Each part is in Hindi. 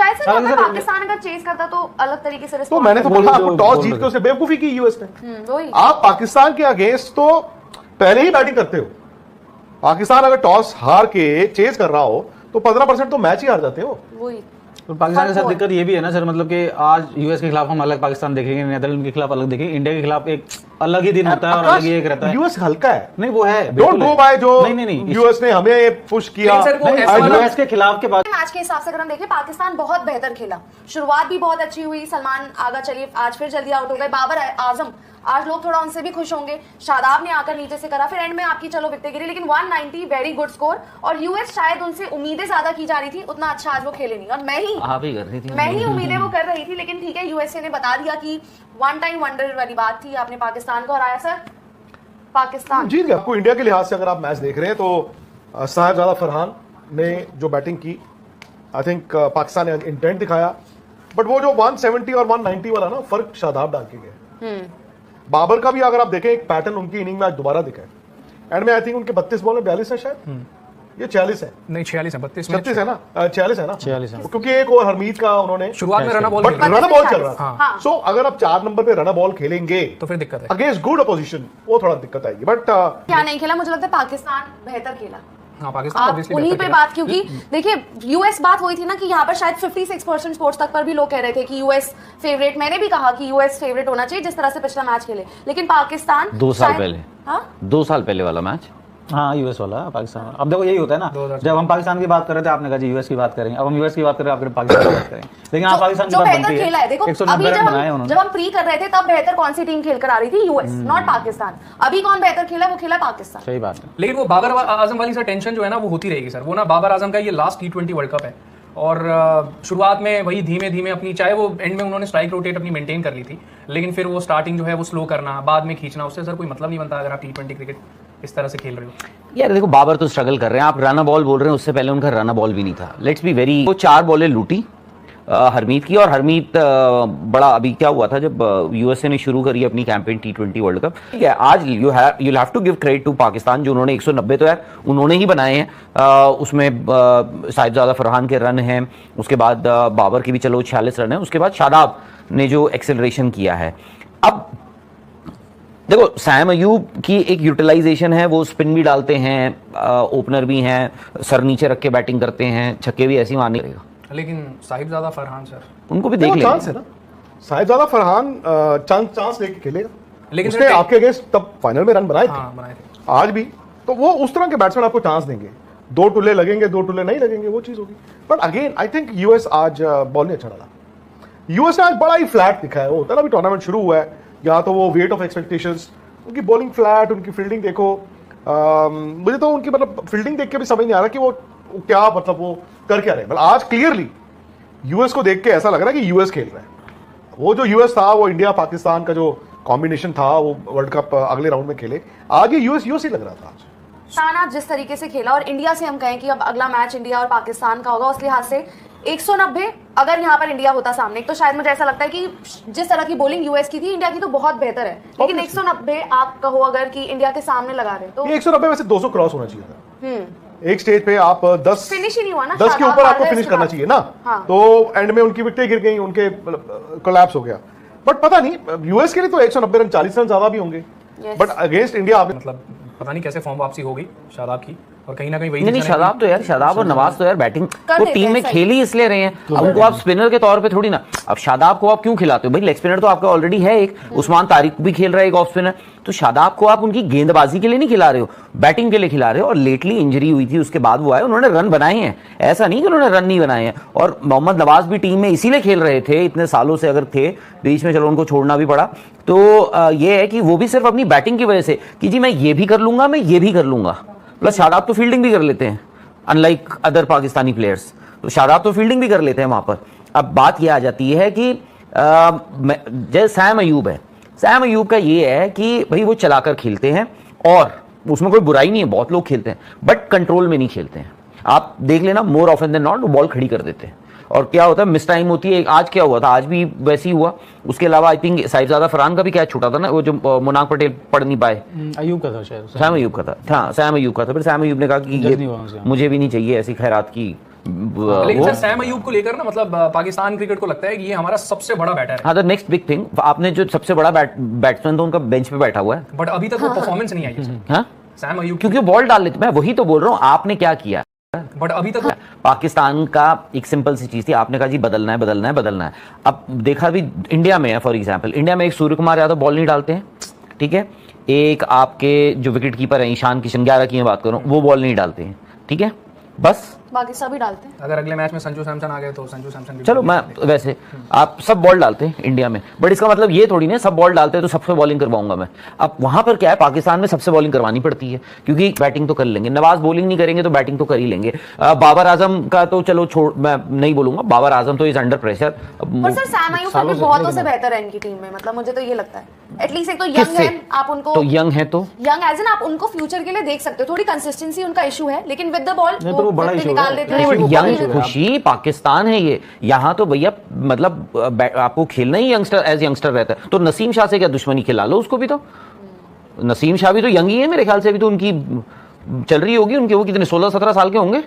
शायद से अगर पाकिस्तान अगर चेस करता तो अलग तरीके से तो मैंने तो बोला आपको टॉस जीत के उसे बेवकूफी की यूएस ने। आप पाकिस्तान के अगेंस्ट तो पहले ही बैटिंग करते हो। पाकिस्तान अगर टॉस हार के चेस कर रहा हो तो 15% तो मैच ही हार जाते हो। वही तो पाकिस्तान के साथ दिक्कत ये भी है ना सर, मतलब कि आज यूएस के खिलाफ हम अलग पाकिस्तान देखेंगे, नेदरलैंड के खिलाफ अलग देखेंगे, इंडिया के खिलाफ एक अलग ही दिन होता है और अलग ही एक रहता है। यूएस हल्का है, नहीं वो है, डोंट गो बाय जो यूएस ने हमें पुश किया यूएस के खिलाफ के बाद। मैच के हिसाब से अगर हम देखें पाकिस्तान बहुत बेहतर खेला, शुरुआत भी बहुत अच्छी हुई, सलमान आगा चलिए आज फिर जल्दी आउट हो गए, बाबर आजम आज लोग थोड़ा उनसे भी खुश होंगे, शादाब ने आकर नीचे से करा, फिर एंड में आपकी चलो विकेटें गिरी, लेकिन 190 वेरी गुड स्कोर। और यूएस शायद उनसे उम्मीदें ज्यादा की जा रही थी, उतना अच्छा आज वो खेले नहीं, और मैं ही उम्मीदें वो कर रही थी, लेकिन ठीक है यूएसए ने बता दिया कि वन टाइम वंडर वाली बात थी, आपने पाकिस्तान को हराया सर, पाकिस्तान जीत गया। आपको इंडिया के लिहाज से अगर आप मैच देख रहे हैं तो साहिबजादा फरहान ने जो बैटिंग की, आई थिंक पाकिस्तान ने इंटेंट दिखाया, बट वो जो 170 और 190 वाला ना फर्क शादाब डाल के गए। बाबर का भी अगर आप देखें एक पैटर्न उनकी इनिंग में आज दोबारा दिखा है। एंड में आई थिंक उनके 32 बॉल में 42 है शायद, ये 46 है, नहीं 46 है, 32 है ना, 46 है ना, 46 है, क्योंकि एक और हरमीत का उन्होंने शुरुआत में रन बॉल चल रहा था। सो अगर आप 4 नंबर पे रन बॉल खेलेंगे तो फिर दिक्कत है, अगेंस्ट गुड अपोजिशन वो थोड़ा दिक्कत आएगी। बट क्या नहीं खेला, मुझे लगता है पाकिस्तान बेहतर खेला। हाँ, पाकिस्तान उन्हीं पे बात, क्योंकि देखिए यूएस बात वही थी ना कि यहाँ पर शायद 56% स्पोर्ट्स तक पर भी लोग कह रहे थे कि यूएस फेवरेट, मैंने भी कहा कि यूएस फेवरेट होना चाहिए जिस तरह से पिछला मैच खेले, लेकिन पाकिस्तान 2 साल पहले, हाँ 2 साल पहले वाला मैच, हाँ यूएस वाला पाकिस्तान। अब देखो यही होता है ना, जब हम पाकिस्तान की बात कर रहे थे आपने कहा जी यूएस की बात करेंगे, अब हम यूएस की बात कर रहे हैं आपके पाकिस्तान की बात करेंगे, लेकिन आप पाकिस्तान की बात बनती है। खेला है देखो, अभी जब हम प्री कर रहे थे तब बेहतर कौन सी टीम खेलकर आ रही थी, यूएस नॉट पाकिस्तान। अभी कौन बेहतर खेला, वो खेला पाकिस्तान। सही बात है, लेकिन वो बाबर आजम वाली सर टेंशन जो है ना वो होती रहेगी सर। वो ना बाबर आजम का ये लास्ट T20 वर्ल्ड कप है, और शुरुआत में वही धीमे धीमे अपनी, चाहे वो एंड में उन्होंने स्ट्राइक रोटेट अपनी मेंटेन कर ली थी, लेकिन फिर वो स्टार्टिंग जो है वो स्लो करना, बाद में खींचना, उससे सर कोई मतलब नहीं बनता अगर आप T20 क्रिकेट इस तरह से खेल रहे हो। यार देखो बाबर तो स्ट्रगल कर रहे हैं, आप रन बॉल बोल रहे हैं, उससे पहले उनका रन बॉल भी नहीं था। लेट्स बी वेरी, वो 4 बॉलें लूटी हरमीत की, और हरमीत बड़ा अभी क्या हुआ था जब यूएसए ने शुरू करी अपनी कैंपेन T20 वर्ल्ड कप, ठीक है। आज you have to give credit to Pakistan, जो उन्होंने 190 तो यार उन्होंने ही बनाए हैं, उसमें साहिबजादा फरहान के रन हैं, उसके बाद बाबर की भी चलो 46 रन है, उसके बाद शादाब ने जो एक्सेलरेशन किया है। अब देखो सैम अयूब की एक यूटिलाइजेशन है, वो स्पिन भी डालते हैं, ओपनर भी हैं, सर नीचे रख के बैटिंग करते हैं, छक्के भी ऐसे ही मारने रहेगा, लेकिन साहिबजादा फरहान सर उनको भी देख चांस है ना। साहिबजादा फरहान चांस लेके खेलेगा, लेकिन उसने आपके अगेंस्ट तब फाइनल में रन बनाए थे, बनाए थे आज भी, तो वो उस तरह के बैट्समैन आपको चांस देंगे। 2 टुल्ले लगेंगे, 2 टुल्ले नहीं लगेंगे, वो चीज होगी। But again I think US आज बॉल नहीं अच्छा डाला, यूएस ने आज बड़ा ही फ्लैट दिखा है। वो होता है ना, अभी टूर्नामेंट शुरू हुआ है, या तो वो वेट ऑफ एक्सपेक्टेशंस, उनकी बॉलिंग फ्लैट, उनकी फील्डिंग देखो, मुझे तो उनकी मतलब फील्डिंग देख के भी समझ नहीं आ रहा कि वो क्या मतलब वो कर क्या रहे हैं। मतलब आज क्लियरली यूएस को देख के ऐसा लग रहा है कि यूएस खेल रहा है। वो जो यूएस था, वो इंडिया पाकिस्तान का जो कॉम्बिनेशन था, वो वर्ल्ड कप अगले राउंड में खेले, आज ये यूएस ही लग रहा था। आज जिस तरीके से खेला, और इंडिया से हम कहें कि अब अगला मैच इंडिया और पाकिस्तान का होगा, उस लिहाज से 190 अगर यहाँ पर इंडिया होता सामने, तो शायद मुझे ऐसा लगता है कि जिस तरह की बॉलिंग यूएस की थी, इंडिया की तो बहुत बेहतर है, लेकिन 190 आप कहो अगर कि इंडिया के सामने लगा रहे तो 190 में से 200 क्रॉस होना चाहिए था। एक स्टेज पे आप 10 फिनिश ही नहीं हुआ ना, 10 के ऊपर आपको फिनिश करना चाहिए ना। हाँ। तो एंड में उनकी विकेटें गिर गई, उनके कोलैप्स हो गया। बट पता नहीं यूएस के लिए तो 190 रन 40 रन ज्यादा भी होंगे, बट अगेंस्ट इंडिया मतलब पता नहीं कैसे फॉर्म वापसी होगी शादाब की, और कहीं ना कहीं वही नहीं शादाब तो यार, शादाब और नवाज तो यार बैटिंग वो टीम में खेल ही इसलिए रहे हैं, उनको आप स्पिनर के तौर पे थोड़ी ना। अब शादाब को आप क्यों खिलाते हो भाई, लेग स्पिनर तो आपका ऑलरेडी है एक, उस्मान तारिक भी खेल रहा है एक ऑफ स्पिनर, तो शादाब को आप उनकी गेंदबाजी के लिए नहीं खिला रहे हो, बैटिंग के लिए खिला रहे हो। और लेटली इंजरी हुई थी, उसके बाद वो आए, उन्होंने रन बनाए हैं, ऐसा नहीं कि उन्होंने रन नहीं बनाए हैं। और मोहम्मद नवाज भी टीम में इसीलिए खेल रहे थे इतने सालों से, अगर थे बीच में चलो उनको छोड़ना भी पड़ा, तो ये है कि वो भी सिर्फ अपनी बैटिंग की वजह से कि जी मैं ये भी कर लूंगा, मैं ये भी कर लूंगा, प्लस शादाब तो फील्डिंग भी कर लेते हैं अनलाइक अदर पाकिस्तानी प्लेयर्स, तो शादाब तो फील्डिंग भी कर लेते हैं वहां पर। अब बात यह आ जाती है कि जैसे सैम अयूब है, सैम अयूब का ये है कि भाई वो चलाकर खेलते हैं, और उसमें कोई बुराई नहीं है, बहुत लोग खेलते हैं, बट कंट्रोल में नहीं खेलते हैं। आप देख लेना मोर ऑफन देन नॉट वो बॉल खड़ी कर देते हैं, और क्या होता है मिस टाइम होती है। आज क्या हुआ था, आज भी वैसे ही हुआ। उसके अलावा आई थिंक साहिबजादा फरहान का भी कैच छूटा था ना, वो जो मुनाक पटेल पढ़ नहीं पाए, अयूब का था शायद, सैम अयूब का था, हाँ सैम अयूब का था। फिर सैम अयूब ने कहा कि ये मुझे भी नहीं चाहिए ऐसी खैरात की लेकिन सर सैम अयूब को लेकर ना मतलब पाकिस्तान क्रिकेट को लगता है कि ये हमारा सबसे बड़ा बैटर है। हाँ, द नेक्स्ट बिग थिंग, आपने जो सबसे बड़ा बैट्समैन तो उनका बेंच पे बैठा हुआ है, बट अभी तक वो परफॉर्मेंस नहीं आई है सर। हाँ, सैम अयूब क्योंकि वो बॉल डाल लेते, मैं वही तो बोल रहा हूँ, आपने क्या किया? बट अभी तक पाकिस्तान का एक सिंपल सी चीज थी, आपने कहा जी बदलना है बदलना है बदलना है। अब देखा भी इंडिया में है, फॉर एग्जांपल इंडिया में एक सूर्य कुमार यादव बॉल नहीं डालते हैं, ठीक है, एक आपके जो विकेट कीपर है ईशान किशन 11 की मैं बात करूं, वो बॉल नहीं डालते हैं, ठीक है, बस। बाकी सभी डालते हैं। अगर अगले मैच में संजू सैमसन आ गए तो संजू सैमसन भी चलो, मैं वैसे आप सब बॉल डालते हैं इंडिया में, बट इसका मतलब ये थोड़ी ना सब बॉल डालते हैं तो सबसे बॉलिंग करवाऊंगा मैं। अब वहां पर क्या है, पाकिस्तान में सबसे बॉलिंग करवानी पड़ती है, क्योंकि बैटिंग तो कर लेंगे, नवाज बॉलिंग नहीं करेंगे तो बैटिंग तो कर ही लेंगे। बाबर आजम का तो चलो छोड़, मैं नहीं बोलूंगा, बाबर आजम तो इज अंडर प्रेशर। पर सर सैम अयूब फिर भी बहुतों से बेहतर है इनकी टीम में, मतलब मुझे तो ये लगता है। एटलीस्ट एक तो यंग है, आप उनको तो यंग है तो यंग एज एन आप उनको फ्यूचर के लिए देख सकते हो। थोड़ी कंसिस्टेंसी उनका इशू है, लेकिन विद द बॉल नहीं, पर वो बड़ा issue निकाल है। देते नहीं, हैं। बट यंग खुशी पाकिस्तान है ये, यहाँ तो भैया मतलब आपको खेलना ही यंगस्टर एज यंगस्टर रहता है, तो नसीम शाह से क्या दुश्मनी, खिला लो उसको भी। तो नसीम शाह भी तो यंग ही है मेरे ख्याल से, अभी तो उनकी चल रही होगी, उनके वो कितने 16-17 साल के होंगे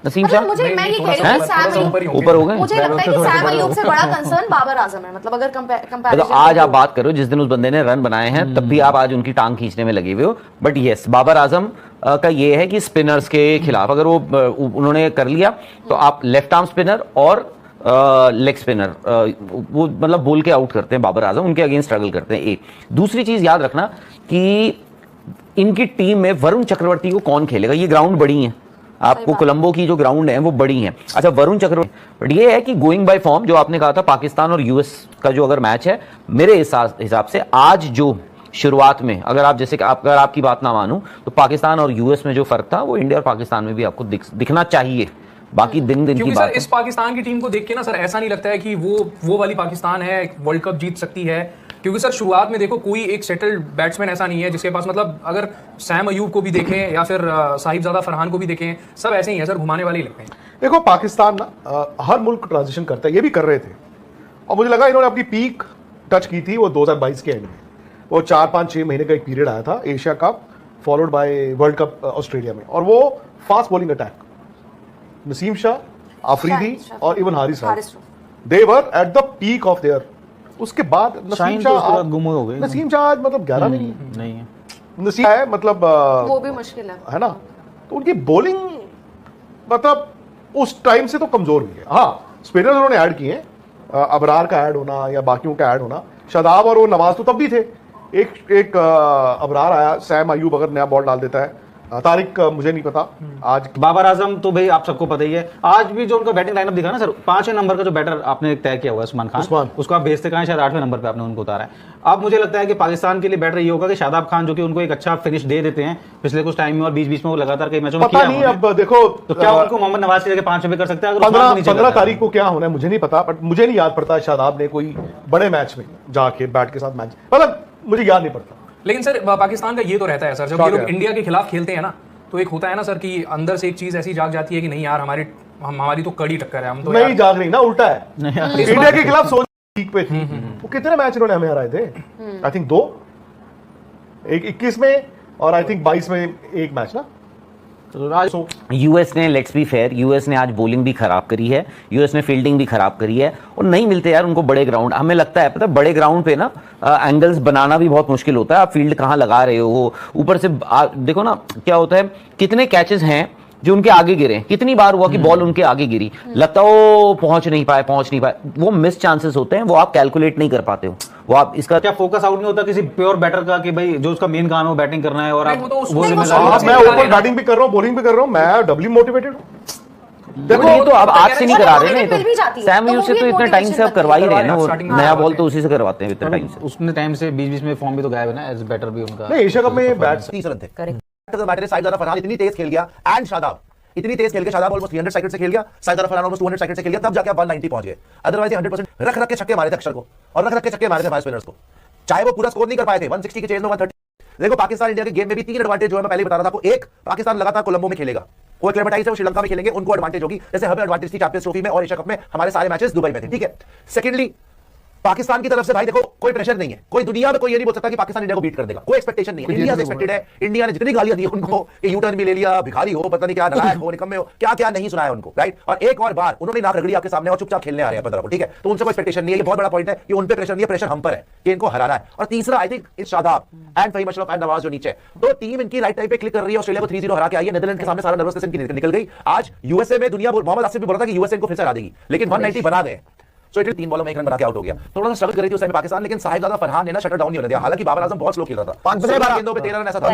नसीम शाह, मुझे मैं ये कह रही हूँ कि सैम अयूब ऊपर हो गए। मुझे लगता है कि सैम अयूब से बड़ा कंसर्न बाबर आजम है, मतलब अगर मतलब कंपैरिजन आज आप बात करो, जिस दिन उस बंदे ने रन बनाए हैं तब भी आप आज उनकी टांग खींचने में लगे हुए हो। बट यस, बाबर आजम का ये है कि स्पिनर्स के खिलाफ अगर वो उन्होंने कर लिया तो आप लेफ्ट आर्म स्पिनर और लेग स्पिनर वो मतलब बोल के आउट करते हैं बाबर आजम, उनके अगेंस्ट स्ट्रगल करते हैं। एक दूसरी चीज याद रखना कि इनकी टीम में वरुण चक्रवर्ती को कौन खेलेगा, ये ग्राउंड बड़ी है, आपको कोलंबो की जो ग्राउंड है वो बड़ी है। अच्छा, वरुण चक्रवर्ती, बट ये है कि गोइंग बाय फॉर्म जो आपने कहा था पाकिस्तान और यूएस का जो अगर मैच है, मेरे हिसाब से आज जो शुरुआत में अगर आप जैसे अगर आपकी बात ना मानूं तो पाकिस्तान और यूएस में जो फर्क था वो इंडिया और पाकिस्तान में भी आपको दिखना चाहिए। बाकी दिन दिन की क्योंकि बात सर है। इस पाकिस्तान की टीम को देख के ना सर ऐसा नहीं लगता है कि वो वाली पाकिस्तान है, वर्ल्ड कप जीत सकती है। क्योंकि सर शुरुआत में देखो कोई एक सेटल्ड बैट्समैन ऐसा नहीं है जिसके पास, मतलब अगर सैम अयूब को भी देखें या फिर साहिबजादा फरहान को भी देखें, सब ऐसे ही है सर, घुमाने वाले ही लगते हैं। देखो पाकिस्तान ना हर मुल्क ट्रांजिशन करता है, ये भी कर रहे थे, और मुझे लगा इन्होंने अपनी पीक टच की थी वो 2022 के एंड में, वो 4-5-6 महीने का एक पीरियड आया था, Asia cup followed by world cup Australia में, और वो fast bowling attack, Naseem Shah, Afridi और even Haris they were at the peak of their. उसके बाद नसीम शाह गुम हो गए, नसीम शाह आज मतलब 11 नहीं है, नसीम है, मतलब वो भी मुश्किल है ना, तो उनकी बॉलिंग मतलब उस टाइम से तो कमजोर हुई है। हाँ, स्पिनर उन्होंने ऐड किए हैं, अबरार का ऐड होना या बाकियों का ऐड होना, शादाब और वो नवाज तो तब भी थे, एक अबरार आया, सैम अयूब अगर नया बॉल डाल देता है, तारिक मुझे नहीं पता आज। बाबर आजम तो भाई आप सबको पता ही है, आज भी जो उनका बैटिंग लाइनअप दिखा ना सर, 5वें नंबर का जो बैटर आपने तय किया हुआ है उस्मान खान, उसको आप भेजते कहां, शायद 8वें नंबर पे आपने उनको उतारा है। अब मुझे लगता है कि पाकिस्तान के लिए बैटर ये होगा कि शादाब खान जो कि उनको एक अच्छा फिनिश दे देते हैं पिछले कुछ टाइम में, और बीच में वो लगातार कई मैचों में पता नहीं, अब देखो तो क्या उनको मोहम्मद नवाज की जगह 5 में कर सकते हैं? 15 तारीख को क्या होना है मुझे नहीं पता, बट मुझे नहीं याद पड़ता शादाब ने कोई बड़े मैच में जाके बैट के साथ मैच, मतलब मुझे याद नहीं पड़ता। लेकिन सर पाकिस्तान का ये तो रहता है सर, जब ये लोग इंडिया के खिलाफ खेलते हैं ना, तो एक होता है ना सर कि अंदर से एक चीज ऐसी जाग जाती है कि नहीं यार हमारी तो कड़ी टक्कर है, हम तो नहीं जाग रही ना, उल्टा है। इंडिया के खिलाफ सोच पीक पे थी, वो कितने मैच इन्होंने हमें हराए थे, आई थिंक 2, एक 21 में और आई थिंक 22 में एक मैच ना। यूएस ने, लेट्स बी फेयर, यूएस ने आज बॉलिंग भी खराब करी है, यूएस ने फील्डिंग भी खराब करी है, और नहीं मिलते यार उनको बड़े ग्राउंड। हमें लगता है पता है बड़े ग्राउंड पे ना एंगल्स बनाना भी बहुत मुश्किल होता है, आप फील्ड कहाँ लगा रहे हो, ऊपर से देखो ना क्या होता है, कितने कैचेस हैं जो उनके आगे गिरे, कितनी बार हुआ कि बॉल उनके आगे गिरी, लगता वो पहुंच नहीं पाए, वो मिस चांसेस होते हैं, वो आप कैलकुलेट नहीं कर पाते हो, वो आप इसका क्या फोकस आउट नहीं होता किसी प्योर बैटर का कि भाई जो उसका मेन काम है वो बैटिंग करना है, और आप वो मैं ऊपर बैटिंग भी कर रहा हूँ, बॉलिंग भी कर रहा हूँ, मैं डबली मोटिवेटेड हूँ। देखो ये तो अब आज से नहीं करा रहे हैं, तो सैम यूज से तो इतने टाइम से अब करवा ही रहे हैं ना, वो नया बॉल तो उसी से करवाते हैं इतने टाइम से। उसने टाइम से बीच में फॉर्म भी तो गायब है ना, एज बैटर भी उनका नहीं, एशिया कप में बैट तीसरा थे, करेक्ट बैटर साहिबजादा फरहान इतनी तेज खेल गया, एंड शादाब इतनी तेज खेल के, शादाब ऑलमोस्ट 300 सेकंड से खेल गया, साहिबजादा फरहान ऑलमोस्ट 200 सेकंड से खेल गया, तब जाके आप 190 पहुंच गए। अदरवाइज 100% रख के छक्के मारे थे अक्षर को, और रख के छक्के मारे थे फास्ट स्पिनर्स को, चाहे वो पूरा स्कोर नहीं कर पाए थे, 160 के चेज में 130। देखो पाकिस्तान इंडिया के गेम में भी 3 एडवांटेज जो है मैं पहले बता रहा था आपको। एक, पाकिस्तान लगातार कोलंबो में खेलेगा, वो एक्लेमेटाइज है, वो श्रीलंका में खेलेंगे, उनको एडवांटेज होगी, जैसे हमें एडवांटेज थी चैंपियंस ट्रॉफी में और एशिया कप में, हमारे सारे मैचेस दुबई में थे, ठीक है। सेकेंडली पाकिस्तान की तरफ से भाई देखो कोई प्रेशर नहीं है, कोई दुनिया में कोई ये नहीं बोल सकता कि पाकिस्तान इंडिया को बीट कर देगा, कोई एक्सपेक्टेशन नहीं है। इंडिया से एक्सपेक्टेड है, इंडिया ने जितनी गालियां दी उनको कि यू टर्न भी ले लिया, भिखारी हो, पता नहीं क्या, नालायक हो, निकम्मे हो, क्या क्या नहीं सुनाया उनको, राइट। और एक और बार उन्होंने नाक रगड़ी आपके सामने और चुपचाप खेलने आ रहे हैं 15 को, ठीक है, तो उनसे कोई एक्सपेक्टेशन नहीं है। ये बहुत बड़ा पॉइंट है कि उन पे प्रेशर नहीं है, प्रेशर हम पर है कि इनको हराना है। और तीसरा आई थिंक इस शादाब एंड फहीम अशरफ एंड नवाज जो नीचे, तो टीम इनकी राइट टाइम पे क्लिक कर रही है। ऑस्ट्रेलिया को 3-0 हरा के आई है, नेदरलैंड के सामने सारा नर्वसनेस इनकी निकल गई। आज यूएसए में दुनिया मोहम्मद आसिफ भी बोल रहा था कि यूएसए इनको फिर से हरा देगी, लेकिन 190 बना गए। सो इटली 3 बॉलों में 1 रन बना के आउट हो गया। थोड़ा सा स्ट्रगल कर रही थी उस टाइम पाकिस्तान, लेकिन साहिबजादा फरहान ने ना शटर डाउन नहीं होने दिया। हालांकि बाबर आजम बहुत स्लो खेल रहा था, 5 गेंदों पे 13 रन ऐसा था,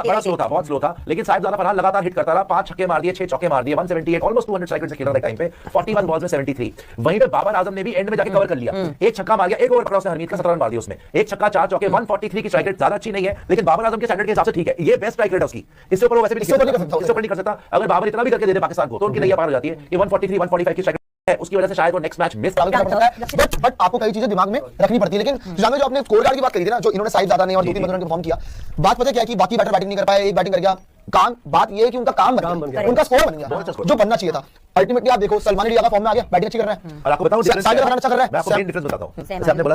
बड़ा स्लो था, बहुत स्लो था। लेकिन साहिबजादा फरहान लगातार हिट करता रहा, 5 छक्के मार दिए, 6 चौके मार दिए, 178 ऑलमोस्ट 200 स्ट्राइक रेट से खेल रहा था टाइम पे, 41 बॉल्स में 73। वहीं पे बाबर आजम ने भी एंड में जाके कवर कर लिया, एक छक्का मार गया, एक ओवर क्रॉस ने हरमीत का 17 रन मार दिया उसमें, एक छक्का 4 चौके, 143 की स्ट्राइक रेट ज्यादा अच्छी नहीं है, लेकिन बाबर आजम के स्टैंडर्ड के हिसाब से ठीक है। ये बेस्ट स्ट्राइक रेट है उसकी, इससे ऊपर वो वैसे भी इससे ऊपर नहीं कर सकता। अगर बाबर इतना भी करके दे दे पाकिस्तान को तो उनकी नैया पार हो जाती है। ये 143 145 की स्ट्राइक है, उसकी वजह से शायद वो नेक्स्ट मैच मिस कर सकता है। बट आपको कई चीजें दिमाग में रखनी पड़ती है। लेकिन सुशांत जो आपने स्कोर कार्ड की बात करी थी ना, जो इन्होंने साहिबजादा ने और 2-3 बंदों ने परफॉर्म किया, बात पता है क्या है कि बाकी बैटर बैटिंग नहीं कर पाए, एक बैटिंग कर गया, काम बात ये है कि उनका काम बन गया, उनका स्कोर बन गया जो बनना चाहिए था। अल्टीमेटली आप देखो सलमान अली फॉर्म में आ गया, बैटिंग अच्छी कर रहा है। और आपको बताऊं डिफरेंस साहिबजादा फरहान अच्छा कर रहा है। मैं आपको मेन डिफरेंस बताता हूं। जैसे आपने बोला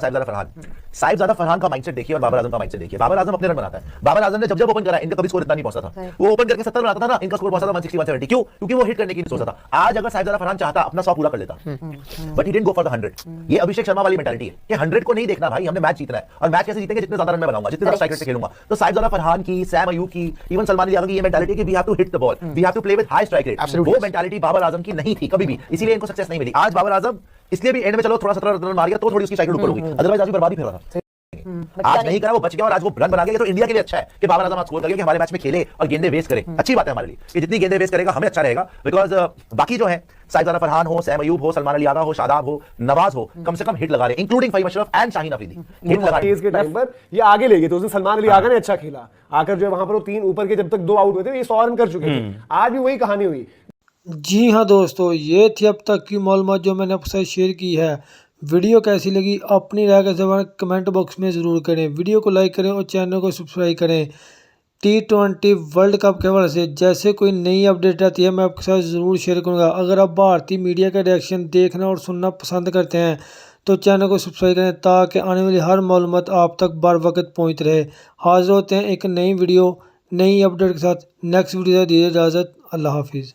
साहिबजादा फरहान का माइंडसेट देखिए और बाबर आजम का माइंडसेट देखिए। बाबर आजम अपने रन बनाता है, बाबर आजम ने जब ओपन करा इनका कभी स्कोर इतना नहीं पहुंचा था। वो ओपन करके 70 बनाता था ना, इनका स्कोर पहुंचा था 160 170। क्यों? क्योंकि वो हिट करने की नहीं सोचता था। आज अगर साहिबजादा फरहान चाहता अपना 100 पूरा कर लेता, but he didn't go for the 100। ये अभिषेक शर्मा वाली मेंटालिटी है कि 100 को नहीं देखना भाई, हमने मैच जीतना है। और मैच कैसे जीतेंगे? जितने ज्यादा रन मैं बनाऊंगा, जितने ज्यादा स्ट्राइक रेट से खेलूंगा। तो साहिबजादा फरहान की, सैम अयूब की, इवन सलमान अली की ये मेंटालिटी कि we have to hit the ball, we have to play with high strike rate, वो मेंटालिटी बाबर आजम की नहीं थी कभी भी, इसीलिए इनको सक्सेस नहीं मिली। आज बाबर आजम इसलिए भी एंड में चलो थोड़ा 17 रन मार गया तो थोड़ी उसकी स्ट्राइक रेट ऊपर होगी, अदरवाइज आज भी बर्बादी फिर रहा था। आज नहीं करा, वो बच गया और आज वो रन बना गया। ये तो इंडिया के लिए अच्छा है कि बाबर आजम आज स्कोर कर गया, कि हमारे मैच में खेले और गेंदे वेस्ट करे। अच्छी बात है हमारे लिए कि जितनी गेंदे वेस्ट करेगा हमें अच्छा रहेगा। बिकॉज बाकी जो है साहिबजादा फरहान हो, सैम अयूब हो, सलमान अली यादव हो, शादाब हो, नवाज हो, कम से कम हिट लगा रहे, including Faheem Ashraf and Shaheen Afridi hit लगा रहे। के टाइम पर ये आगे ले गए, तो उस दिन सलमान अली आगा ने अच्छा खेला, आकर जो है वहां पर वो 3 ऊपर के जब तक 2 आउट हुए थे, ये 100 रन कर चुके थे। आज भी वही कहानी हुई। जी हाँ दोस्तों, ये थी अब तक की मालूमात जो मैंने आपके साथ शेयर की है। वीडियो कैसी लगी अपनी राय का जवाब कमेंट बॉक्स में ज़रूर करें। वीडियो को लाइक करें और चैनल को सब्सक्राइब करें। T20 वर्ल्ड कप के हवाले से जैसे कोई नई अपडेट आती है मैं आपके साथ ज़रूर शेयर करूँगा। अगर आप भारतीय मीडिया का रिएक्शन देखना और सुनना पसंद करते हैं तो चैनल को सब्सक्राइब करें ताकि आने वाली हर मालूमात आप तक बर वक्त पहुँच रहे। हाजिर होते हैं एक नई वीडियो नई अपडेट के साथ। नेक्स्ट वीडियो दीजिए इजाज़त। अल्लाह हाफिज़।